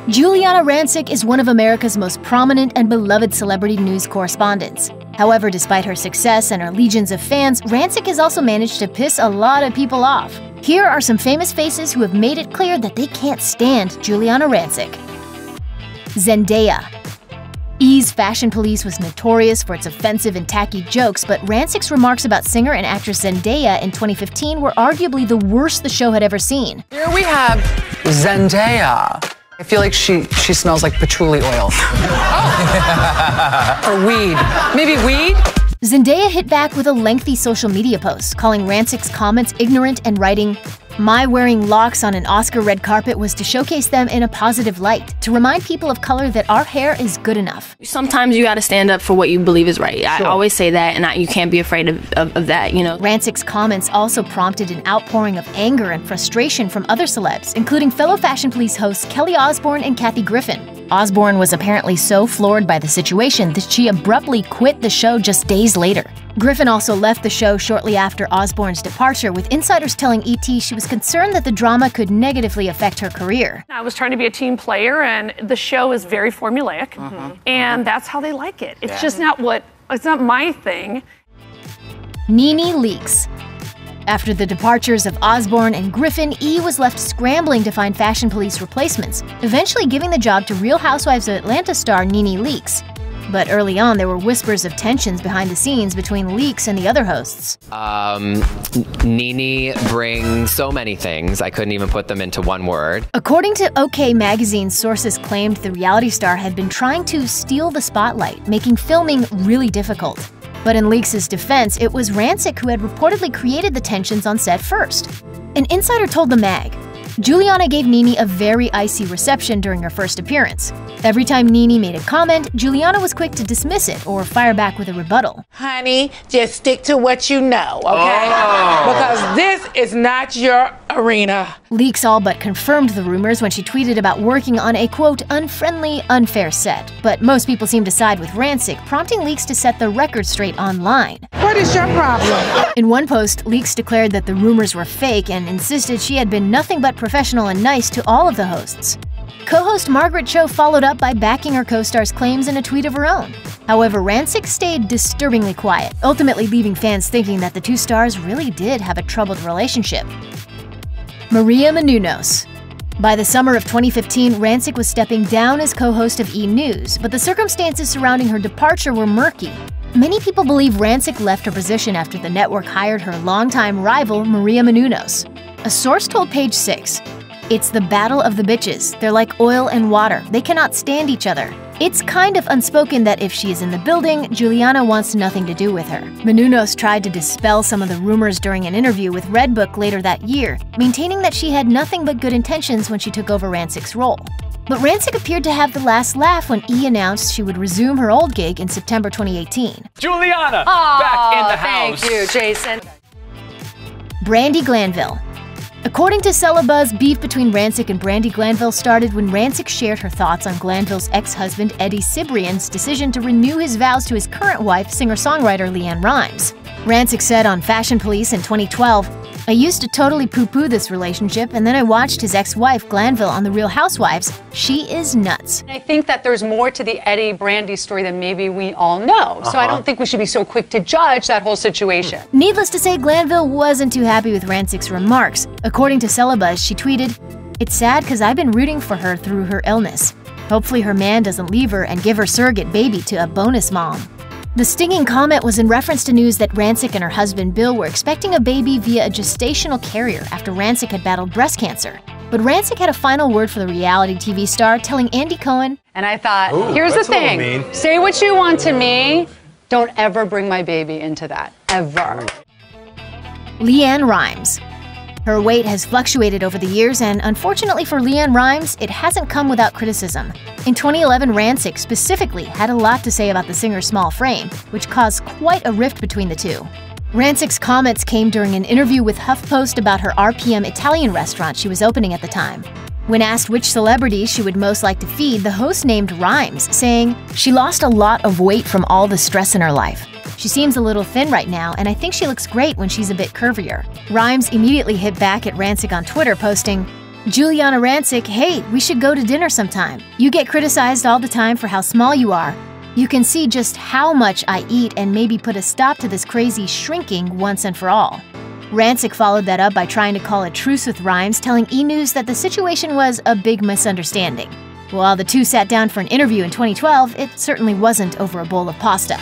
Giuliana Rancic is one of America's most prominent and beloved celebrity news correspondents. However, despite her success and her legions of fans, Rancic has also managed to piss a lot of people off. Here are some famous faces who have made it clear that they can't stand Giuliana Rancic. Zendaya. E's Fashion Police was notorious for its offensive and tacky jokes, but Rancic's remarks about singer and actress Zendaya in 2015 were arguably the worst the show had ever seen. Here we have Zendaya. I feel like she smells like patchouli oil. Oh. Or weed. Maybe weed? Zendaya hit back with a lengthy social media post, calling Rancic's comments ignorant and writing, "My wearing locks on an Oscar red carpet was to showcase them in a positive light, to remind people of color that our hair is good enough." Sometimes you gotta stand up for what you believe is right. I always say that, and you can't be afraid of that, you know. Rancic's comments also prompted an outpouring of anger and frustration from other celebs, including fellow Fashion Police hosts Kelly Osbourne and Kathy Griffin. Osbourne was apparently so floored by the situation that she abruptly quit the show just days later. Griffin also left the show shortly after Osbourne's departure, with insiders telling ET she was concerned that the drama could negatively affect her career. I was trying to be a team player, and the show is very formulaic, and that's how they like it. It's just not it's not my thing. NeNe Leakes. After the departures of Osbourne and Griffin, E was left scrambling to find Fashion Police replacements, eventually giving the job to Real Housewives of Atlanta star NeNe Leakes. But early on, there were whispers of tensions behind the scenes between Leakes and the other hosts. NeNe brings so many things, I couldn't even put them into one word. According to OK Magazine, sources claimed the reality star had been trying to steal the spotlight, making filming really difficult. But in Leakes' defense, it was Rancic who had reportedly created the tensions on set first. An insider told the mag, Giuliana gave NeNe a very icy reception during her first appearance. Every time NeNe made a comment, Giuliana was quick to dismiss it or fire back with a rebuttal. Honey, just stick to what you know, okay? Because this is not your arena. Leakes all but confirmed the rumors when she tweeted about working on a, quote, unfriendly, unfair set. But most people seem to side with Rancic, prompting Leakes to set the record straight online. What is your problem? In one post, Leakes declared that the rumors were fake and insisted she had been nothing but professional and nice to all of the hosts. Co-host Margaret Cho followed up by backing her co-star's claims in a tweet of her own. However, Rancic stayed disturbingly quiet, ultimately leaving fans thinking that the two stars really did have a troubled relationship. Menounos. By the summer of 2015, Rancic was stepping down as co-host of E! News, but the circumstances surrounding her departure were murky. Many people believe Rancic left her position after the network hired her longtime rival, Menounos. A source told Page 6, "It's the battle of the bitches. They're like oil and water. They cannot stand each other. It's kind of unspoken that if she is in the building, Giuliana wants nothing to do with her." Menounos tried to dispel some of the rumors during an interview with Redbook later that year, maintaining that she had nothing but good intentions when she took over Rancic's role. But Rancic appeared to have the last laugh when E! announced she would resume her old gig in September 2018. Giuliana, back in the house. Thank you, Jason. Brandi Glanville. According to Celebs, beef between Rancic and Brandi Glanville started when Rancic shared her thoughts on Glanville's ex-husband Eddie Cibrian's decision to renew his vows to his current wife, singer-songwriter LeAnn Rimes. Rancic said on Fashion Police in 2012, "I used to totally poo-poo this relationship, and then I watched his ex-wife Glanville on The Real Housewives. She is nuts." I think that there's more to the Eddie Brandi story than maybe we all know. So I don't think we should be so quick to judge that whole situation. Needless to say, Glanville wasn't too happy with Rancic's remarks. According to Celebs, she tweeted, "It's sad because I've been rooting for her through her illness. Hopefully her man doesn't leave her and give her surrogate baby to a bonus mom." The stinging comment was in reference to news that Rancic and her husband Bill were expecting a baby via a gestational carrier after Rancic had battled breast cancer. But Rancic had a final word for the reality TV star, telling Andy Cohen, And I thought, here's the thing. Say what you want to me. Don't ever bring my baby into that. Ever. LeAnn Rimes. Her weight has fluctuated over the years, and unfortunately for LeAnn Rimes, it hasn't come without criticism. In 2011, Rancic specifically had a lot to say about the singer's small frame, which caused quite a rift between the two. Rancic's comments came during an interview with HuffPost about her RPM Italian restaurant she was opening at the time. When asked which celebrity she would most like to feed, the host named Rimes, saying, "She lost a lot of weight from all the stress in her life. She seems a little thin right now, and I think she looks great when she's a bit curvier." Rimes immediately hit back at Rancic on Twitter, posting, Giuliana Rancic, hey, we should go to dinner sometime. You get criticized all the time for how small you are. You can see just how much I eat and maybe put a stop to this crazy shrinking once and for all. Rancic followed that up by trying to call a truce with Rimes, telling E! News that the situation was a big misunderstanding. While the two sat down for an interview in 2012, it certainly wasn't over a bowl of pasta.